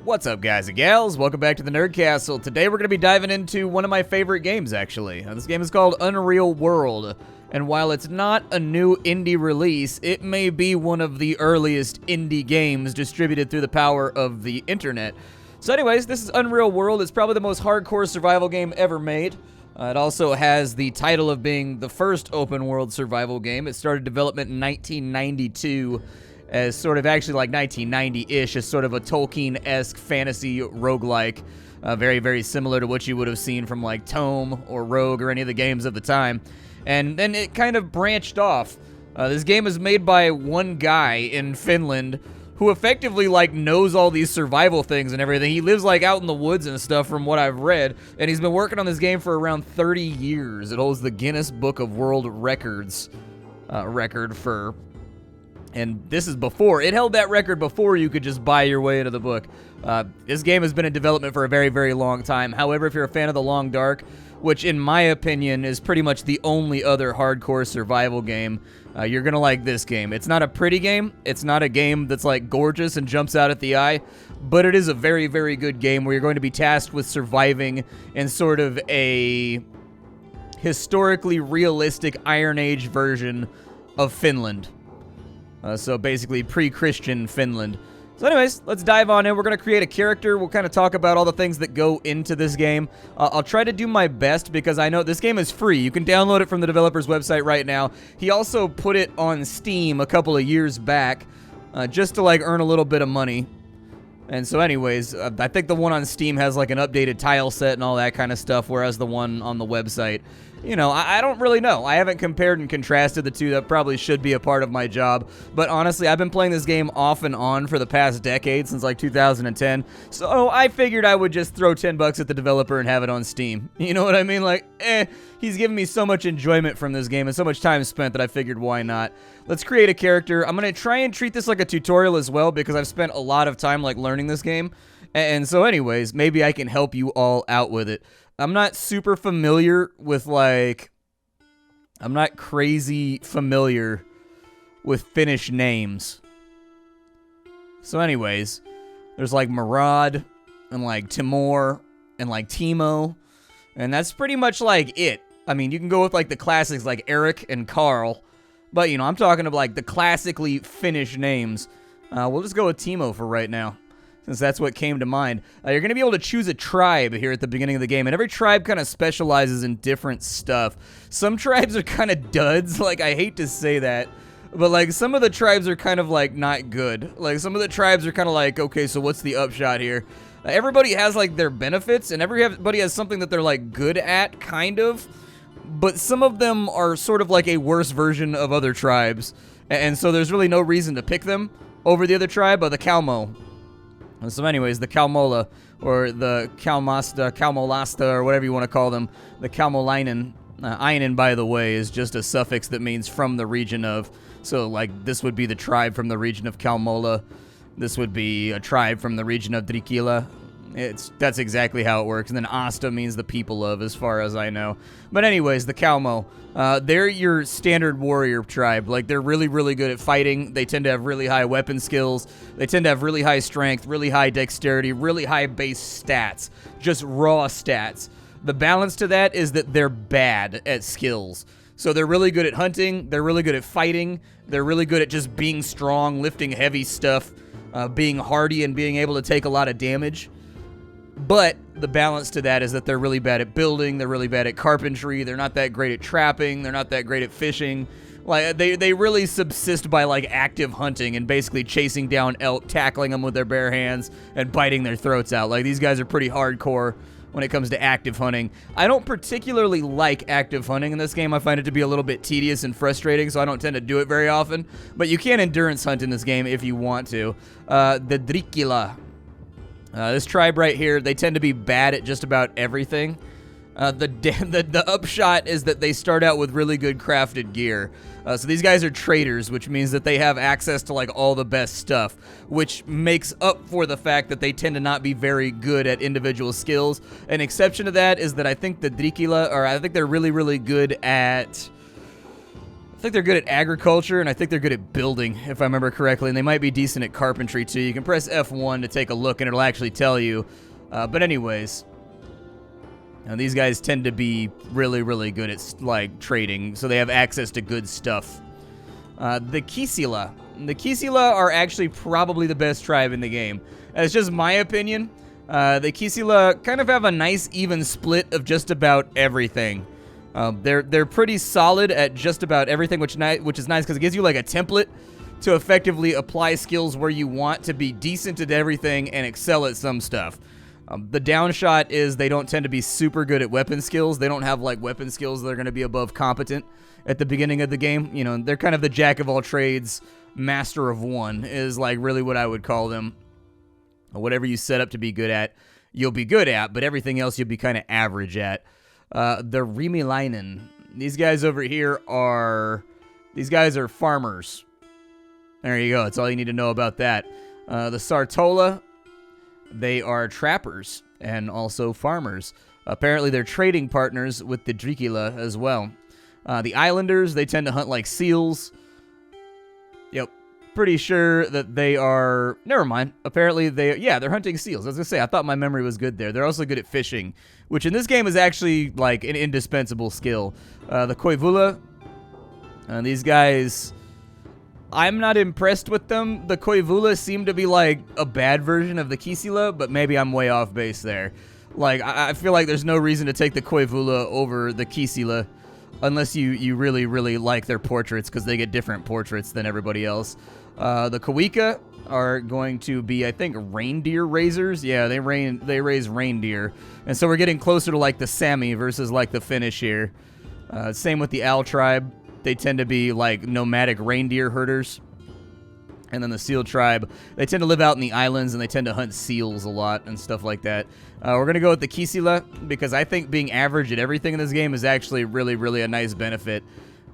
What's up, guys and gals? Welcome back to the Nerd Castle. Today we're going to be diving into one of my favorite games, actually. This game is called Unreal World, and while it's not a new indie release, it may be one of the earliest indie games distributed through the power of the internet. So anyways, this is Unreal World. It's probably the most hardcore survival game ever made. It also has the title of being the first open world survival game. It started development in 1992 as sort of actually like 1990-ish as sort of a Tolkien-esque fantasy roguelike. Very, very similar to what you would have seen from like Tome or Rogue or any of the games of the time. And then it kind of branched off. This game is made by one guy in Finland who effectively like knows all these survival things and everything. He lives like out in the woods and stuff from what I've read, and he's been working on this game for around 30 years. It holds the Guinness Book of World Records record for, and this is before, it held that record before you could just buy your way into the book. This game has been in development for a very, very long time. However, if you're a fan of The Long Dark, which in my opinion is pretty much the only other hardcore survival game, you're gonna like this game. It's not a pretty game. It's not a game that's like gorgeous and jumps out at the eye, but it is a very, very good game where you're going to be tasked with surviving in sort of a historically realistic Iron Age version of Finland. So basically pre-Christian Finland. So anyways, let's dive on in. We're going to create a character. We'll kind of talk about all the things that go into this game. I'll try to do my best because I know this game is free. You can download it from the developer's website right now. He also put it on Steam a couple of years back just to like earn a little bit of money. And so anyways, I think the one on Steam has like an updated tile set and all that kind of stuff, whereas the one on the website, you know, I don't really know. I haven't compared and contrasted the two. That probably should be a part of my job. But honestly, I've been playing this game off and on for the past decade, since like 2010. So I figured I would just throw $10 at the developer and have it on Steam. You know what I mean? Like, he's given me so much enjoyment from this game and so much time spent that I figured why not. Let's create a character. I'm going to try and treat this like a tutorial as well because I've spent a lot of time like learning this game. And so anyways, maybe I can help you all out with it. I'm not super familiar with, like, I'm not crazy familiar with Finnish names. So anyways, there's, like, Murad, and, like, Timur, and, like, Timo, and that's pretty much, like, it. I mean, you can go with, like, the classics, like Eric and Carl, but, you know, I'm talking about, like, the classically Finnish names. We'll just go with Timo for right now, since that's what came to mind. You're going to be able to choose a tribe here at the beginning of the game, and every tribe kind of specializes in different stuff. Some tribes are kind of duds, like, I hate to say that, but, like, some of the tribes are kind of, like, not good. Like, some of the tribes are kind of like, okay, so what's the upshot here? Everybody has, like, their benefits, and everybody has something that they're, like, good at, kind of, but some of them are sort of like a worse version of other tribes, and so there's really no reason to pick them over the other tribe, the Kalmo. So anyways, the Kalmola, or the Kalmasta, Kalmolasta, or whatever you want to call them, the Kalmolainen. Einen, by the way, is just a suffix that means from the region of. So, like, this would be the tribe from the region of Kalmola. This would be a tribe from the region of Drikila. That's exactly how it works. And then Asta means the people of, as far as I know. But anyways, the Kalmo. They're your standard warrior tribe. Like, they're really, really good at fighting. They tend to have really high weapon skills. They tend to have really high strength, really high dexterity, really high base stats. Just raw stats. The balance to that is that they're bad at skills. So they're really good at hunting. They're really good at fighting. They're really good at just being strong, lifting heavy stuff, being hardy, and being able to take a lot of damage. But the balance to that is that they're really bad at building, they're really bad at carpentry, they're not that great at trapping, they're not that great at fishing. Like, they really subsist by, like, active hunting and basically chasing down elk, tackling them with their bare hands, and biting their throats out. Like, these guys are pretty hardcore when it comes to active hunting. I don't particularly like active hunting in this game. I find it to be a little bit tedious and frustrating, so I don't tend to do it very often. But you can endurance hunt in this game if you want to. The Drikila. This tribe right here, they tend to be bad at just about everything. The upshot is that they start out with really good crafted gear. So these guys are traders, which means that they have access to like all the best stuff, which makes up for the fact that they tend to not be very good at individual skills. An exception to that is that I think the Drikila, or I think they're really, really good at think they're good at agriculture, and I think they're good at building, if I remember correctly, and they might be decent at carpentry, too. You can press F1 to take a look, and it'll actually tell you. But anyways, now these guys tend to be really, really good at, like, trading, so they have access to good stuff. The Kisila. The Kisila are actually probably the best tribe in the game. That's just my opinion. The Kisila kind of have a nice, even split of just about everything. They're pretty solid at just about everything, which is nice because it gives you like a template to effectively apply skills where you want to be decent at everything and excel at some stuff. The downshot is they don't tend to be super good at weapon skills. They don't have like weapon skills that are going to be above competent at the beginning of the game. You know, they're kind of the jack of all trades, master of one is like really what I would call them. Whatever you set up to be good at, you'll be good at, but everything else you'll be kind of average at. The Rimilainen. These guys over here are farmers. There you go. That's all you need to know about that. The Sartola, they are trappers and also farmers. Apparently, they're trading partners with the Drikila as well. The Islanders, they tend to hunt like seals. Yep. Pretty sure that they are... Never mind. Apparently, they're hunting seals. I was going to say, I thought my memory was good there. They're also good at fishing, which in this game is actually like an indispensable skill. The Koivula, these guys... I'm not impressed with them. The Koivula seem to be like a bad version of the Kisila, but maybe I'm way off base there. Like, I feel like there's no reason to take the Koivula over the Kisila unless you really, really like their portraits, because they get different portraits than everybody else. The Kawika are going to be, I think, reindeer raisers. Yeah, they raise reindeer. And so we're getting closer to like the Sami versus like the Finnish here. Same with the Al tribe. They tend to be like nomadic reindeer herders. And then the Seal tribe, they tend to live out in the islands and they tend to hunt seals a lot and stuff like that. We're going to go with the Kisila because I think being average at everything in this game is actually really, really a nice benefit.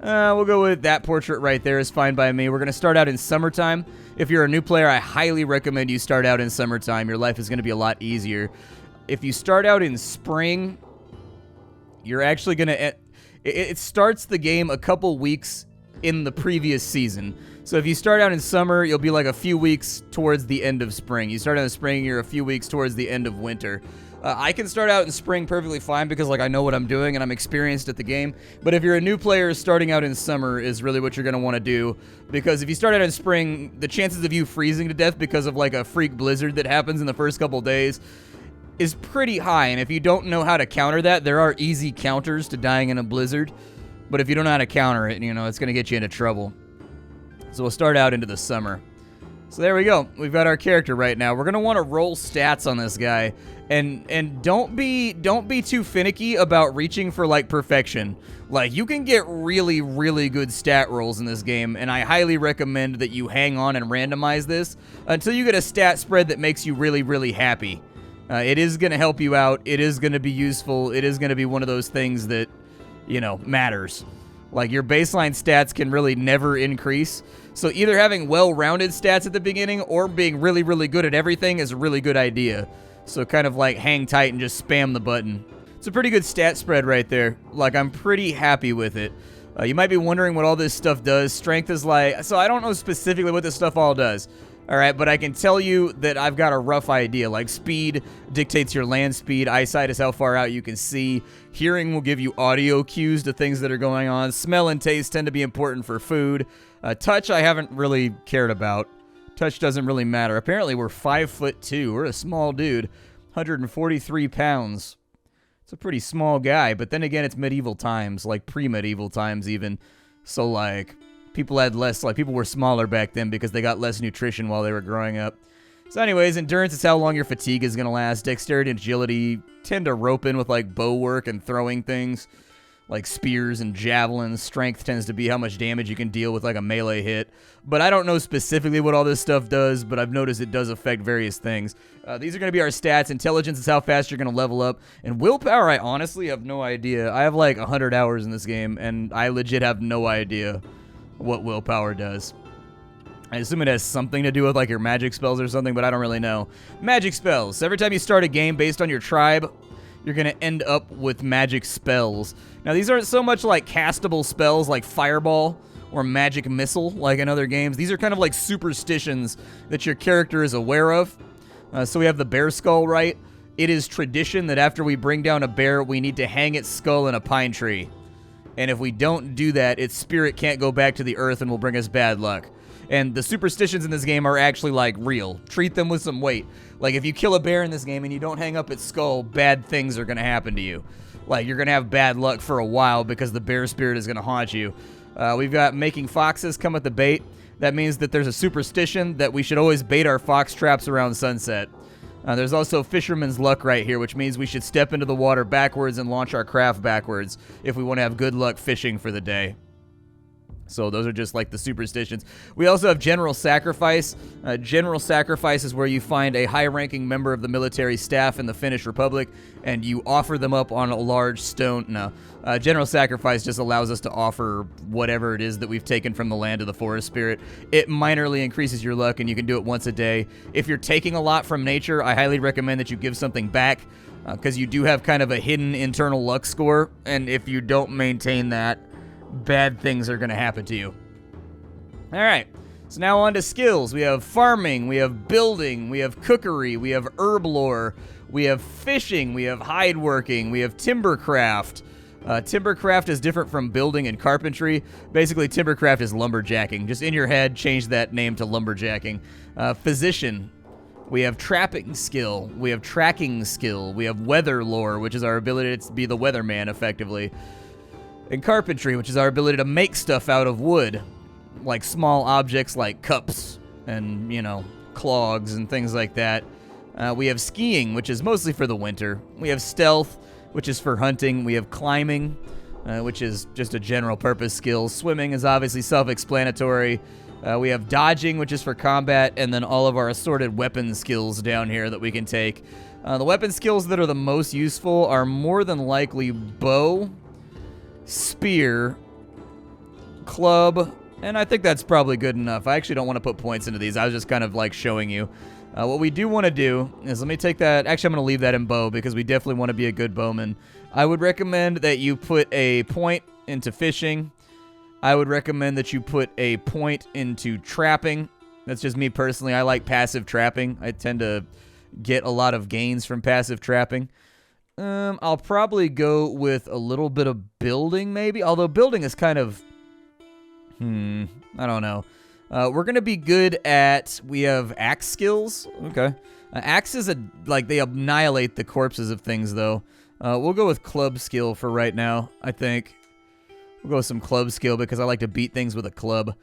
We'll go with that portrait right there is fine by me. We're going to start out in summertime. If you're a new player, I highly recommend you start out in summertime. Your life is going to be a lot easier. If you start out in spring, you're actually going to... It starts the game a couple weeks in the previous season. So if you start out in summer, you'll be like a few weeks towards the end of spring. You start out in spring, you're a few weeks towards the end of winter. I can start out in spring perfectly fine because like I know what I'm doing and I'm experienced at the game. But if you're a new player, starting out in summer is really what you're going to want to do. Because if you start out in spring, the chances of you freezing to death because of like a freak blizzard that happens in the first couple days is pretty high. And if you don't know how to counter that, there are easy counters to dying in a blizzard. But if you don't know how to counter it, you know, it's going to get you into trouble. So we'll start out into the summer. So there we go. We've got our character right now. We're going to want to roll stats on this guy. And don't be too finicky about reaching for like perfection. Like you can get really, really good stat rolls in this game, and I highly recommend that you hang on and randomize this until you get a stat spread that makes you really, really happy. It is going to help you out. It is going to be useful. It is going to be one of those things that, you know, matters. Like your baseline stats can really never increase. So either having well-rounded stats at the beginning or being really, really good at everything is a really good idea. So kind of like hang tight and just spam the button. It's a pretty good stat spread right there. Like I'm pretty happy with it. You might be wondering what all this stuff does. Strength is like... So I don't know specifically what this stuff all does. Alright, but I can tell you that I've got a rough idea. Like, speed dictates your land speed. Eyesight is how far out you can see. Hearing will give you audio cues to things that are going on. Smell and taste tend to be important for food. Touch, I haven't really cared about. Touch doesn't really matter. Apparently, we're 5'2". We're a small dude. 143 pounds. It's a pretty small guy, but then again, it's medieval times. Like, pre-medieval times, even. So, like... People had less, like, people were smaller back then because they got less nutrition while they were growing up. So anyways, endurance is how long your fatigue is going to last. Dexterity and agility tend to rope in with, like, bow work and throwing things, like spears and javelins. Strength tends to be how much damage you can deal with, like, a melee hit. But I don't know specifically what all this stuff does, but I've noticed it does affect various things. These are going to be our stats. Intelligence is how fast you're going to level up. And willpower, I honestly have no idea. I have, like, 100 hours in this game, and I legit have no idea what willpower does. I assume it has something to do with like your magic spells or something, but I don't really know. Magic spells. Every time you start a game based on your tribe, you're going to end up with magic spells. Now these aren't so much like castable spells like Fireball or magic missile like in other games. These are kind of like superstitions that your character is aware of. So we have the bear skull, right? It is tradition that after we bring down a bear, we need to hang its skull in a pine tree. And if we don't do that, its spirit can't go back to the earth and will bring us bad luck. And the superstitions in this game are actually, like, real. Treat them with some weight. Like, if you kill a bear in this game and you don't hang up its skull, bad things are going to happen to you. Like, you're going to have bad luck for a while because the bear spirit is going to haunt you. We've got making foxes come with the bait. That means that there's a superstition that we should always bait our fox traps around sunset. There's also fisherman's luck right here, which means we should step into the water backwards and launch our craft backwards if we want to have good luck fishing for the day. So those are just like the superstitions. We also have General Sacrifice. General Sacrifice is where you find a high-ranking member of the military staff in the Finnish Republic, and you offer them up on a large stone. No, General Sacrifice just allows us to offer whatever it is that we've taken from the land of the forest spirit. It minorly increases your luck, and you can do it once a day. If you're taking a lot from nature, I highly recommend that you give something back, because you do have kind of a hidden internal luck score, and if you don't maintain that, bad things are going to happen to you. All right, so now on to skills. We have farming, we have building, we have cookery, we have herb lore, we have fishing, we have hide working, we have timbercraft. Timbercraft is different from building and carpentry. Basically, timbercraft is lumberjacking. Just in your head, change that name to lumberjacking. Physician. We have trapping skill, we have tracking skill, we have weather lore, which is our ability to be the weatherman effectively. And carpentry, which is our ability to make stuff out of wood, like small objects like cups and, you know, clogs and things like that. We have skiing, which is mostly for the winter. We have stealth, which is for hunting. We have climbing, which is just a general purpose skill. Swimming is obviously self-explanatory. We have dodging, which is for combat, and then all of our assorted weapon skills down here that we can take. The weapon skills that are the most useful are more than likely bow, spear, club, and I think that's probably good enough. I actually don't want to put points into these. I was just kind of like showing you. What we do want to do is, let me take that. Actually, I'm going to leave that in bow because we definitely want to be a good bowman. I would recommend that you put a point into fishing. I would recommend that you put a point into trapping. That's just me personally. I like passive trapping. I tend to get a lot of gains from passive trapping. I'll probably go with a little bit of building, maybe. Although building is kind of, I don't know. We're gonna be good at. We have axe skills. Okay, axes like they annihilate the corpses of things, though. We'll go with club skill for right now. I think we'll go with some club skill because I like to beat things with a club.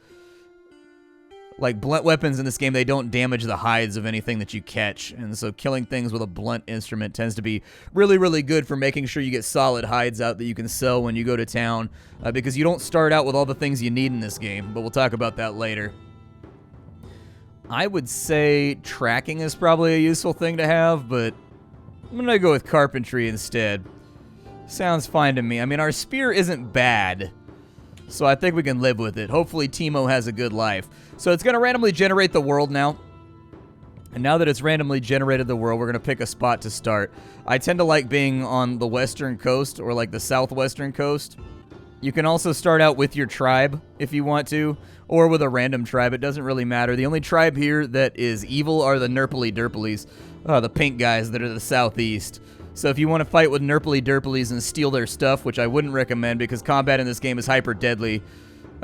Like, blunt weapons in this game, they don't damage the hides of anything that you catch. And so killing things with a blunt instrument tends to be really, really good for making sure you get solid hides out that you can sell when you go to town. Because you don't start out with all the things you need in this game. But we'll talk about that later. I would say tracking is probably a useful thing to have, but I'm going to go with carpentry instead. Sounds fine to me. I mean, our spear isn't bad, so I think we can live with it. Hopefully Timo has a good life. So it's going to randomly generate the world now. And now that it's randomly generated the world, we're going to pick a spot to start. I tend to like being on the western coast or like the southwestern coast. You can also start out with your tribe if you want to, or with a random tribe. It doesn't really matter. The only tribe here that is evil are the Nerply Derplies, the pink guys that are the southeast. So if you want to fight with Nerply Derplies and steal their stuff, which I wouldn't recommend because combat in this game is hyper deadly,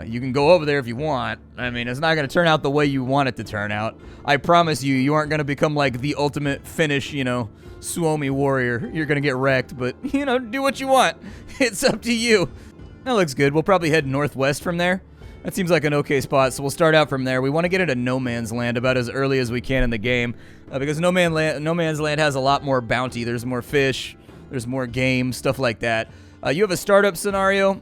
you can go over there if you want. I mean, it's not going to turn out the way you want it to turn out. I promise you, you aren't going to become like the ultimate Finnish, Suomi warrior. You're going to get wrecked, but, do what you want. It's up to you. That looks good. We'll probably head northwest from there. That seems like an okay spot, so we'll start out from there. We want to get into No Man's Land about as early as we can in the game, because No Man's Land has a lot more bounty. There's more fish, there's more game, stuff like that. You have a startup scenario.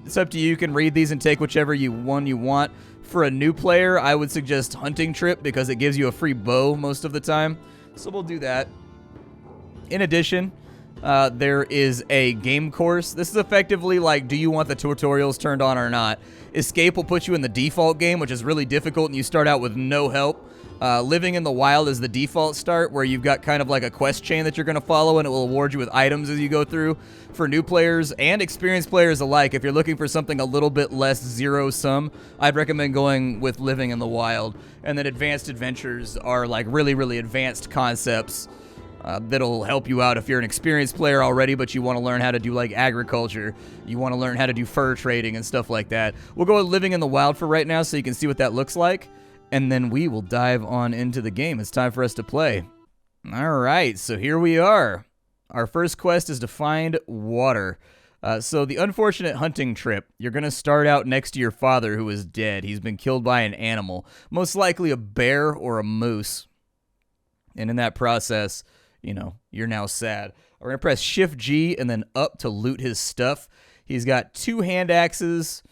It's up to you. You can read these and take whichever one you want. For a new player, I would suggest Hunting Trip because it gives you a free bow most of the time. So we'll do that. In addition, there is a game course. This is effectively like, do you want the tutorials turned on or not? Escape will put you in the default game, which is really difficult, and you start out with no help. Living in the Wild is the default start, where you've got kind of like a quest chain that you're going to follow, and it will award you with items as you go through. For new players and experienced players alike, if you're looking for something a little bit less zero-sum, I'd recommend going with Living in the Wild. And then Advanced Adventures are like really, really advanced concepts that'll help you out if you're an experienced player already, but you want to learn how to do like agriculture. You want to learn how to do fur trading and stuff like that. We'll go with Living in the Wild for right now so you can see what that looks like. And then we will dive on into the game. It's time for us to play. All right, so here we are. Our first quest is to find water. So the unfortunate hunting trip, you're going to start out next to your father who is dead. He's been killed by an animal, most likely a bear or a moose. And in that process, you know, you're now sad. We're going to press Shift-G and then up to loot his stuff. He's got 2 hand axes.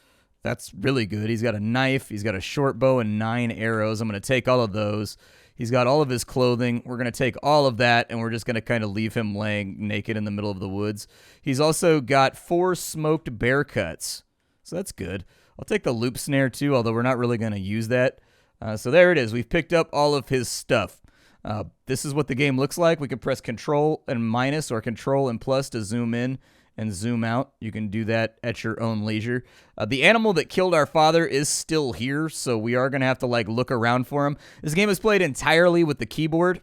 That's really good. He's got a knife. He's got a short bow and 9 arrows. I'm going to take all of those. He's got all of his clothing. We're going to take all of that, and we're just going to kind of leave him laying naked in the middle of the woods. He's also got 4 smoked bear cuts, so that's good. I'll take the loop snare, too, although we're not really going to use that. So there it is. We've picked up all of his stuff. This is what the game looks like. We can press Control and minus or Control and plus to zoom in and zoom out. You can do that at your own leisure. The animal that killed our father is still here, so we are going to have to like look around for him. This game is played entirely with the keyboard.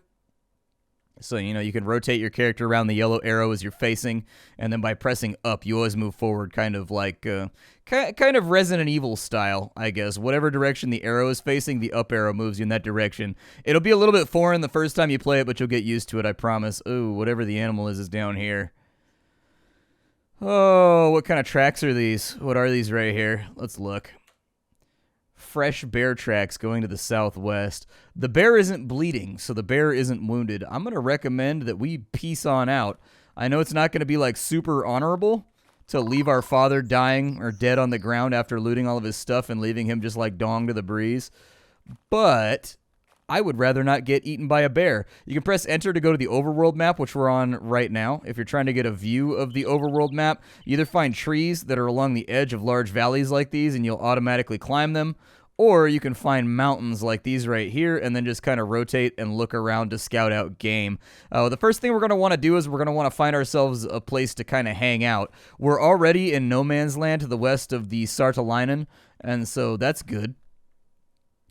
So, you know, you can rotate your character around the yellow arrow as you're facing, and then by pressing up, you always move forward, kind of like, kind of Resident Evil style, I guess. Whatever direction the arrow is facing, the up arrow moves you in that direction. It'll be a little bit foreign the first time you play it, but you'll get used to it, I promise. Ooh, whatever the animal is down here. Oh, what kind of tracks are these? What are these right here? Let's look. Fresh bear tracks going to the southwest. The bear isn't bleeding, so the bear isn't wounded. I'm going to recommend that we peace on out. I know it's not going to be like super honorable to leave our father dying or dead on the ground after looting all of his stuff and leaving him just like dong to the breeze, but I would rather not get eaten by a bear. You can press enter to go to the overworld map, which we're on right now. If you're trying to get a view of the overworld map, you either find trees that are along the edge of large valleys like these and you'll automatically climb them, or you can find mountains like these right here and then just kind of rotate and look around to scout out game. The first thing we're going to want to do is we're going to want to find ourselves a place to kind of hang out. We're already in no man's land to the west of the Sartalainen, and so that's good.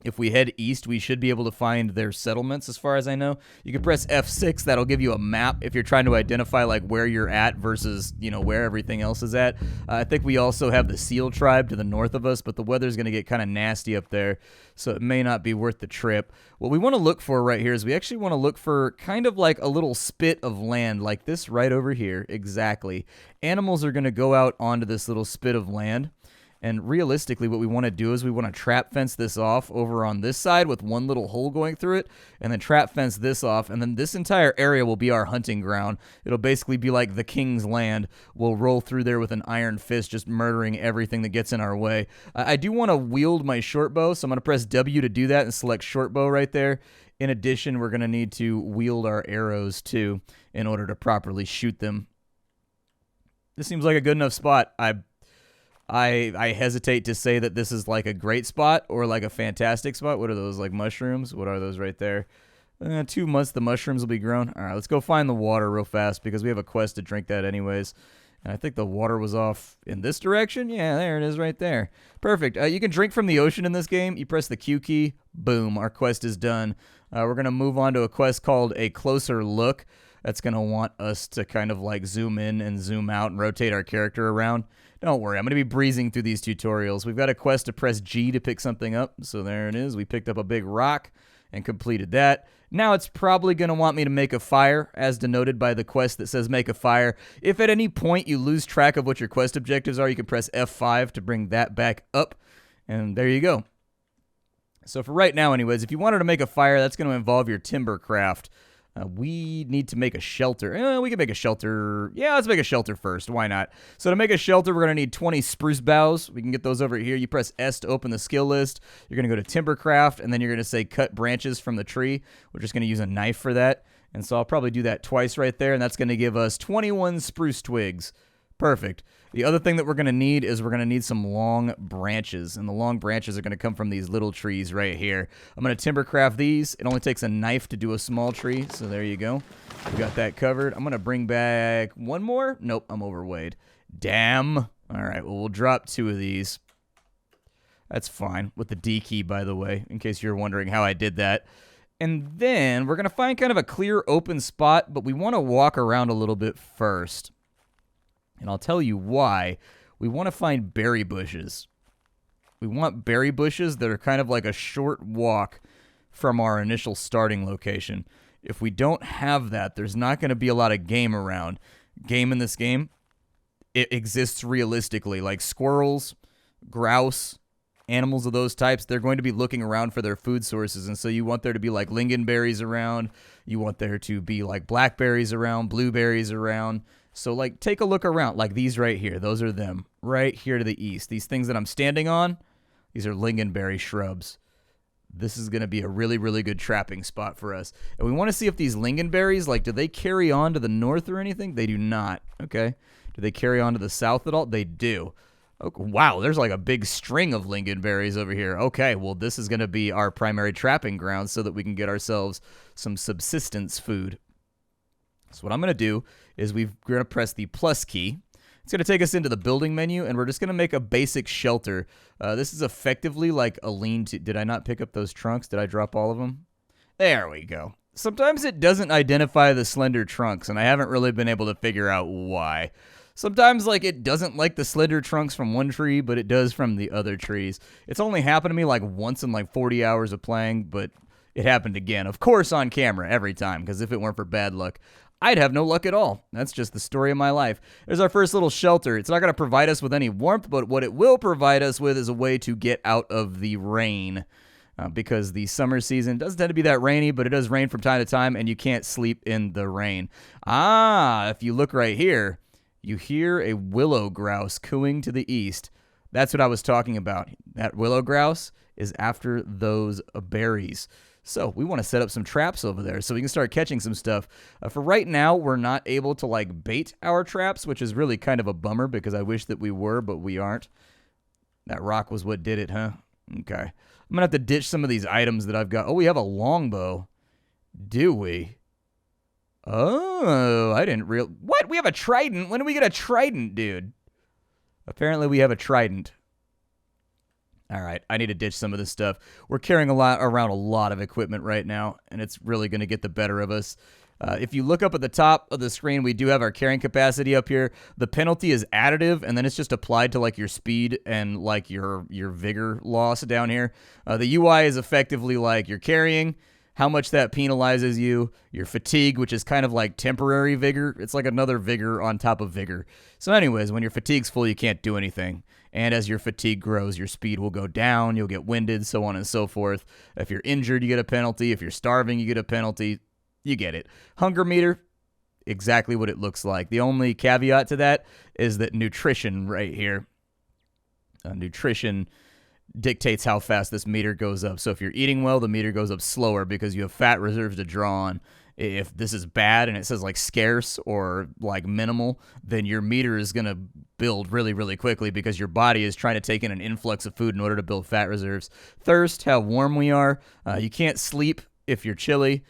If we head east, we should be able to find their settlements as far as I know. You can press F6. That'll give you a map if you're trying to identify like where you're at versus, you know, where everything else is at. I think we also have the Seal tribe to the north of us, but the weather's going to get kind of nasty up there, so it may not be worth the trip. What we want to look for right here is we actually want to look for kind of like a little spit of land like this right over here. Exactly. Animals are going to go out onto this little spit of land. And realistically, what we want to do is we want to trap fence this off over on this side with one little hole going through it, and then trap fence this off, and then this entire area will be our hunting ground. It'll basically be like the king's land. We'll roll through there with an iron fist, just murdering everything that gets in our way. I do want to wield my short bow, so I'm going to press W to do that and select short bow right there. In addition, we're going to need to wield our arrows too in order to properly shoot them. This seems like a good enough spot. I hesitate to say that this is like a great spot or like a fantastic spot. What are those, like mushrooms? What are those right there? 2 months the mushrooms will be grown. All right, let's go find the water real fast because we have a quest to drink that anyways. And I think the water was off in this direction. Yeah, there it is right there. Perfect. You can drink from the ocean in this game. You press the Q key. Boom, our quest is done. We're going to move on to a quest called A Closer Look. That's going to want us to kind of like zoom in and zoom out and rotate our character around. Don't worry, I'm going to be breezing through these tutorials. We've got a quest to press G to pick something up. So there it is. We picked up a big rock and completed that. Now it's probably going to want me to make a fire, as denoted by the quest that says make a fire. If at any point you lose track of what your quest objectives are, you can press F5 to bring that back up. And there you go. So for right now anyways, if you wanted to make a fire, that's going to involve your timber craft. We need to make a shelter. We can make a shelter. Yeah, let's make a shelter first. Why not? So to make a shelter, we're going to need 20 spruce boughs. We can get those over here. You press S to open the skill list. You're going to go to Timbercraft, and then you're going to say cut branches from the tree. We're just going to use a knife for that. And so I'll probably do that twice right there, and that's going to give us 21 spruce twigs. Perfect. The other thing that we're going to need is we're going to need some long branches, and the long branches are going to come from these little trees right here. I'm going to timber craft these. It only takes a knife to do a small tree, so there you go. We got that covered. I'm going to bring back one more. Nope, I'm overweight. Damn. All right, well, we'll drop 2 of these. That's fine, with the D key, by the way, in case you're wondering how I did that. And then we're going to find kind of a clear open spot, but we want to walk around a little bit first. And I'll tell you why. We want to find berry bushes. We want berry bushes that are kind of like a short walk from our initial starting location. If we don't have that, there's not going to be a lot of game around. Game in this game, it exists realistically. Like squirrels, grouse, animals of those types, they're going to be looking around for their food sources. And so you want there to be like lingonberries around. You want there to be like blackberries around, blueberries around. So, like, take a look around, like these right here. Those are them, right here to the east. These things that I'm standing on, these are lingonberry shrubs. This is going to be a really, really good trapping spot for us. And we want to see if these lingonberries, like, do they carry on to the north or anything? They do not, okay? Do they carry on to the south at all? They do. Oh, wow, there's like a big string of lingonberries over here. Okay, well, this is going to be our primary trapping ground so that we can get ourselves some subsistence food. So what I'm going to do is we're going to press the plus key. It's going to take us into the building menu, and we're just going to make a basic shelter. This is effectively like a lean-to. Did I not pick up those trunks? Did I drop all of them? There we go. Sometimes it doesn't identify the slender trunks, and I haven't really been able to figure out why. Sometimes, like, it doesn't like the slender trunks from one tree, but it does from the other trees. It's only happened to me, like, once in, like, 40 hours of playing, but it happened again. Of course on camera every time, because if it weren't for bad luck, I'd have no luck at all. That's just the story of my life. There's our first little shelter. It's not going to provide us with any warmth, but what it will provide us with is a way to get out of the rain. Because the summer season doesn't tend to be that rainy, but it does rain from time to time, and you can't sleep in the rain. If you look right here, you hear a willow grouse cooing to the east. That's what I was talking about. That willow grouse is after those berries. So we want to set up some traps over there so we can start catching some stuff. For right now, we're not able to like bait our traps, which is really kind of a bummer because I wish that we were, but we aren't. That rock was what did it, huh? Okay. I'm going to have to ditch some of these items that I've got. Oh, we have a longbow. Do we? Oh, I didn't real. What? We have a trident? When do we get a trident, dude? Apparently we have a trident. All right, I need to ditch some of this stuff. We're carrying around a lot of equipment right now, and it's really going to get the better of us. If you look up at the top of the screen, we do have our carrying capacity up here. The penalty is additive, and then it's just applied to like your speed and like your vigor loss down here. The UI is effectively like you're carrying, how much that penalizes you, your fatigue, which is kind of like temporary vigor. It's like another vigor on top of vigor. So anyways, when your fatigue's full, you can't do anything. And as your fatigue grows, your speed will go down, you'll get winded, so on and so forth. If you're injured, you get a penalty. If you're starving, you get a penalty. You get it. Hunger meter, exactly what it looks like. The only caveat to that is that nutrition right here. Nutrition dictates how fast this meter goes up. So if you're eating well, the meter goes up slower because you have fat reserves to draw on. If this is bad and it says like scarce or like minimal, then your meter is going to build really, really quickly because your body is trying to take in an influx of food in order to build fat reserves. Thirst, how warm we are. You can't sleep if you're chilly,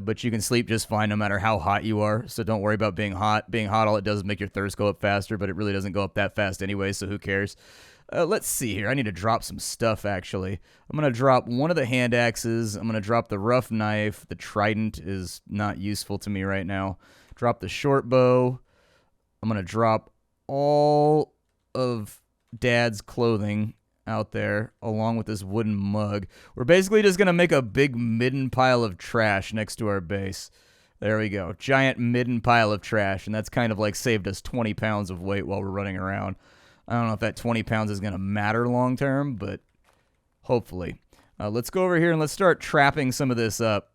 but you can sleep just fine no matter how hot you are. So don't worry about being hot. Being hot, all it does is make your thirst go up faster, but it really doesn't go up that fast anyway, so who cares? Let's see here. I need to drop some stuff, actually. I'm going to drop one of the hand axes. I'm going to drop the rough knife. The trident is not useful to me right now. Drop the short bow. I'm going to drop all of Dad's clothing out there, along with this wooden mug. We're basically just going to make a big midden pile of trash next to our base. There we go. Giant midden pile of trash, and that's kind of like saved us 20 pounds of weight while we're running around. I don't know if that 20 pounds is going to matter long term, but hopefully. Let's go over here and let's start trapping some of this up.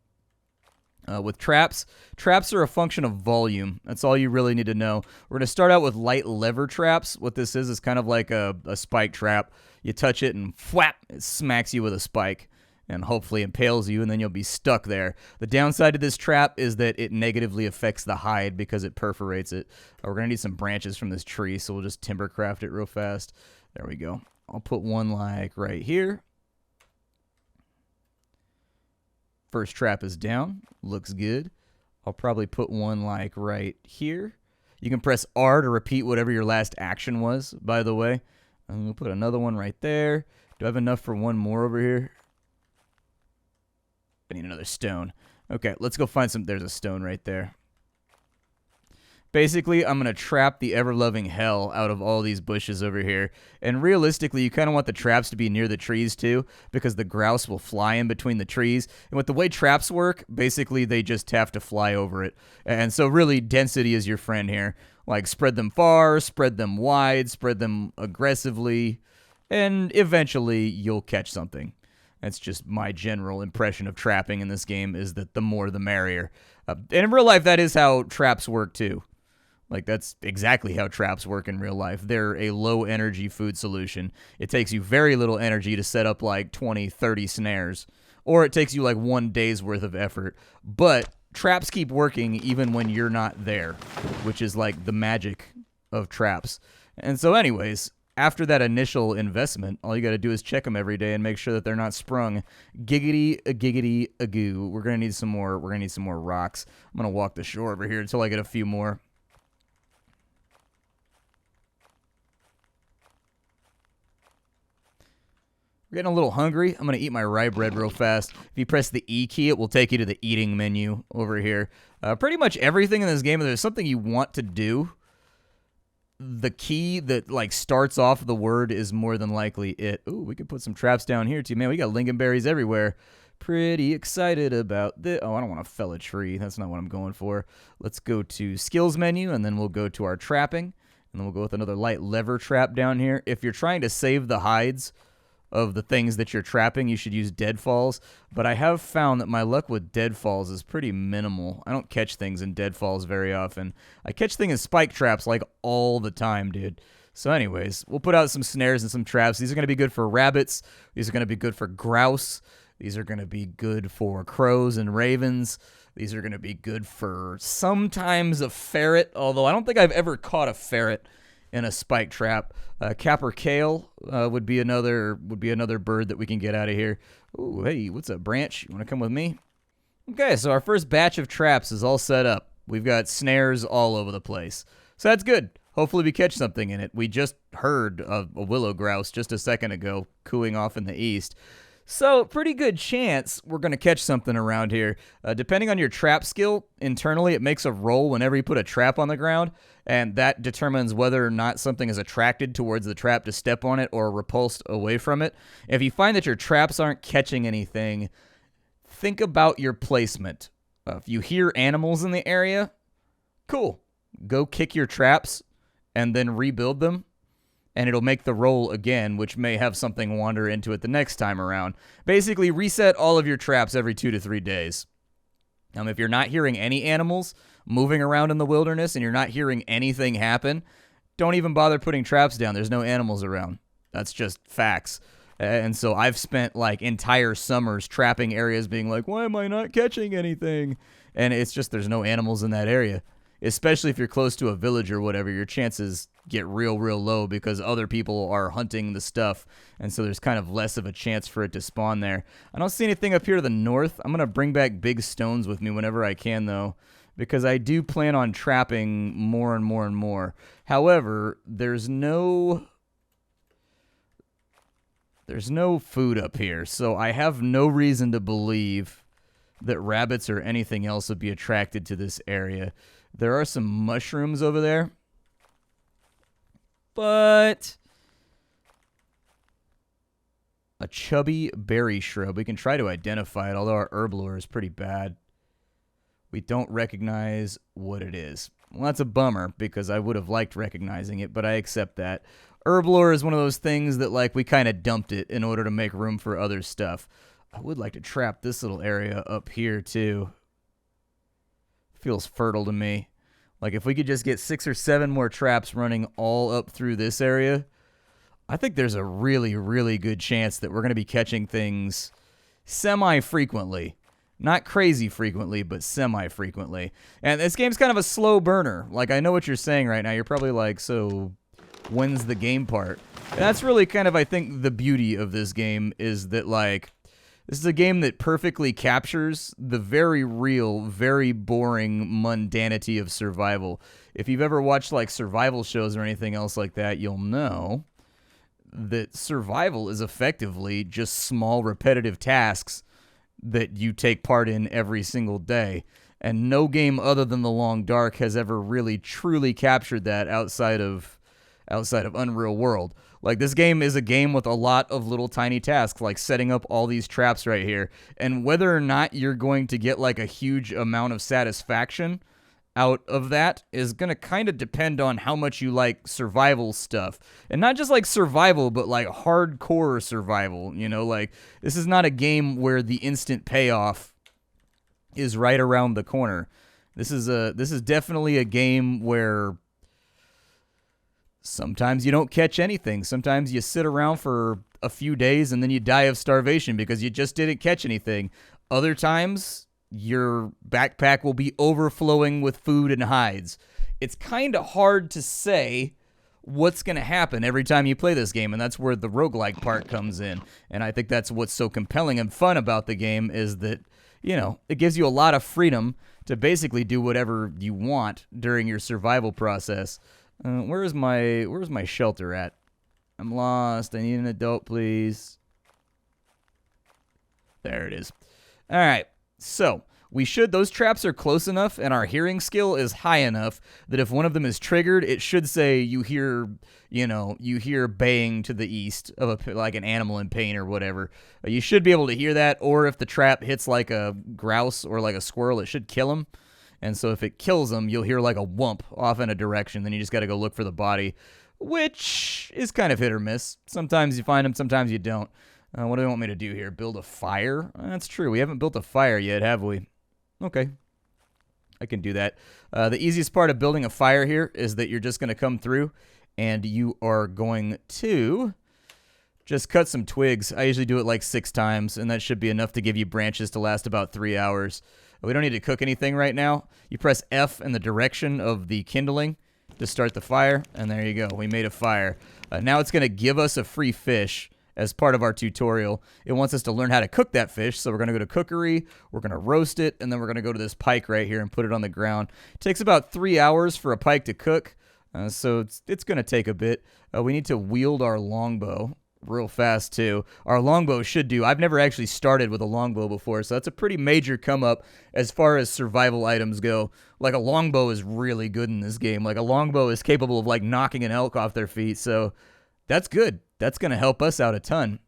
With traps, traps are a function of volume. That's all you really need to know. We're going to start out with light lever traps. What this is kind of like a spike trap. You touch it and whap, it smacks you with a spike. and hopefully impales you, and then you'll be stuck there. The downside to this trap is that it negatively affects the hide because it perforates it. We're going to need some branches from this tree, so we'll just timber craft it real fast. There we go. I'll put one like right here. First trap is down. Looks good. I'll probably put one like right here. You can press R to repeat whatever your last action was, by the way. I'm going to put another one right there. Do I have enough for one more over here? I need another stone. Okay, let's go find some. There's a stone right there. Basically, I'm going to trap the ever-loving hell out of all these bushes over here. And realistically, you kind of want the traps to be near the trees, too, because the grouse will fly in between the trees. And with the way traps work, basically, they just have to fly over it. And so, really, density is your friend here. Like, spread them far, spread them wide, spread them aggressively, and eventually, you'll catch something. That's just my general impression of trapping in this game, is that the more the merrier. And in real life, that is how traps work, too. Like, that's exactly how traps work in real life. They're a low-energy food solution. It takes you very little energy to set up, like, 20, 30 snares. Or it takes you, like, 1 day's worth of effort. But traps keep working even when you're not there, which is, like, the magic of traps. And so, anyways, after that initial investment, all you got to do is check them every day and make sure that they're not sprung. Giggity-a-goo. We're going to need some more. We're going to need some more rocks. I'm going to walk the shore over here until I get a few more. Getting a little hungry. I'm going to eat my rye bread real fast. If you press the E key, it will take you to the eating menu over here. Pretty much everything in this game, if there's something you want to do, the key that, like, starts off the word is more than likely it. Ooh, we could put some traps down here, too. Man, we got lingonberries everywhere. Pretty excited about this. Oh, I don't want to fell a tree. That's not what I'm going for. Let's go to skills menu, and then we'll go to our trapping. And then we'll go with another light lever trap down here. If you're trying to save the hides of the things that you're trapping, you should use deadfalls. But I have found that my luck with deadfalls is pretty minimal. I don't catch things in deadfalls very often. I catch things in spike traps like all the time, dude. So anyways, we'll put out some snares and some traps. These are going to be good for rabbits. These are going to be good for grouse. These are going to be good for crows and ravens. These are going to be good for sometimes a ferret, although I don't think I've ever caught a ferret in a spike trap. Capercaillie would be another bird that we can get out of here. Ooh, hey, what's up, Branch? You want to come with me? Okay, so our first batch of traps is all set up. We've got snares all over the place. So that's good. Hopefully we catch something in it. We just heard a willow grouse just a second ago cooing off in the east. So, pretty good chance we're going to catch something around here. Depending on your trap skill, internally it makes a roll whenever you put a trap on the ground, and that determines whether or not something is attracted towards the trap to step on it or repulsed away from it. If you find that your traps aren't catching anything, think about your placement. If you hear animals in the area, cool. Go kick your traps and then rebuild them. And it'll make the roll again, which may have something wander into it the next time around. Basically, reset all of your traps every 2 to 3 days. If you're not hearing any animals moving around in the wilderness and you're not hearing anything happen, don't even bother putting traps down. There's no animals around. That's just facts. And so I've spent, like, entire summers trapping areas being like, why am I not catching anything? And it's just there's no animals in that area. Especially if you're close to a village or whatever, your chances get real low because other people are hunting the stuff, and so there's kind of less of a chance for it to spawn there. I don't see anything up here to the north. I'm going to bring back big stones with me whenever I can, though, because I do plan on trapping more and more and more. However, there's no food up here, so I have no reason to believe that rabbits or anything else would be attracted to this area. There are some mushrooms over there, but a chubby berry shrub. We can try to identify it, although our herb lore is pretty bad. We don't recognize what it is. Well, that's a bummer, because I would have liked recognizing it, but I accept that. Herb lore is one of those things that, like, we kind of dumped it in order to make room for other stuff. I would like to trap this little area up here, too. Feels fertile to me. Like, if we could just get 6 or 7 more traps running all up through this area, I think there's a really good chance that we're going to be catching things semi-frequently. Not crazy frequently, but semi-frequently. And this game's kind of a slow burner. Like, I know what you're saying right now. You're probably like, so when's the game part? And that's really kind of, I think, the beauty of this game is that, like, this is a game that perfectly captures the very real, very boring mundanity of survival. If you've ever watched, like, survival shows or anything else like that, you'll know that survival is effectively just small, repetitive tasks that you take part in every single day. And no game other than The Long Dark has ever really, truly captured that outside of Unreal World. Like, this game is a game with a lot of little tiny tasks, like setting up all these traps right here. And whether or not you're going to get, like, a huge amount of satisfaction out of that is going to kind of depend on how much you like survival stuff. And not just like survival, but like hardcore survival. You know, like, this is not a game where the instant payoff is right around the corner. This is definitely a game where sometimes you don't catch anything. Sometimes you sit around for a few days and then you die of starvation because you just didn't catch anything. Other times, your backpack will be overflowing with food and hides. It's kind of hard to say what's going to happen every time you play this game, and that's where the roguelike part comes in. And I think that's what's so compelling and fun about the game is that, you know, it gives you a lot of freedom to basically do whatever you want during your survival process. Where's my shelter at? I'm lost. I need an adult, please. There it is. All right. So, those traps are close enough and our hearing skill is high enough that if one of them is triggered, it should say you hear baying to the east of like an animal in pain or whatever. You should be able to hear that, or if the trap hits like a grouse or like a squirrel, it should kill them. And so if it kills them, you'll hear like a whump off in a direction, then you just got to go look for the body, which is kind of hit or miss. Sometimes you find them, sometimes you don't. What do they want me to do here? Build a fire? That's true. We haven't built a fire yet, have we? Okay. I can do that. The easiest part of building a fire here is that you're just going to come through and you are going to just cut some twigs. I usually do it like 6 times, and that should be enough to give you branches to last about 3 hours. We don't need to cook anything right now. You press F in the direction of the kindling to start the fire, and there you go. We made a fire. Now it's going to give us a free fish. As part of our tutorial, it wants us to learn how to cook that fish, so we're going to go to cookery, we're going to roast it, and then we're going to go to this pike right here and put it on the ground. It takes about 3 hours for a pike to cook, so it's going to take a bit. We need to wield our longbow real fast, too. Our longbow should do. I've never actually started with a longbow before, so that's a pretty major come-up as far as survival items go. Like, a longbow is really good in this game. Like, a longbow is capable of, like, knocking an elk off their feet, so that's good. That's going to help us out a ton.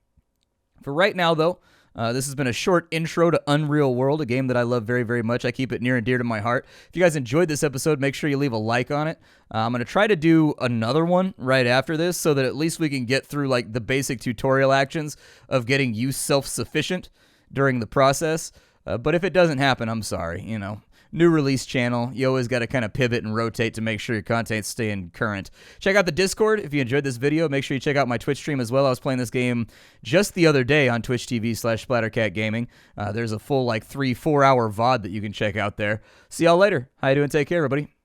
For right now, though, this has been a short intro to Unreal World, a game that I love very, very much. I keep it near and dear to my heart. If you guys enjoyed this episode, make sure you leave a like on it. I'm going to try to do another one right after this so that at least we can get through like the basic tutorial actions of getting you self-sufficient during the process. But if it doesn't happen, I'm sorry, you know. New release channel. You always got to kind of pivot and rotate to make sure your content's staying current. Check out the Discord if you enjoyed this video. Make sure you check out my Twitch stream as well. I was playing this game just the other day on Twitch TV/SplatterCatGaming. There's a full like 3-4 hour VOD that you can check out there. See y'all later. How you doing? Take care, everybody.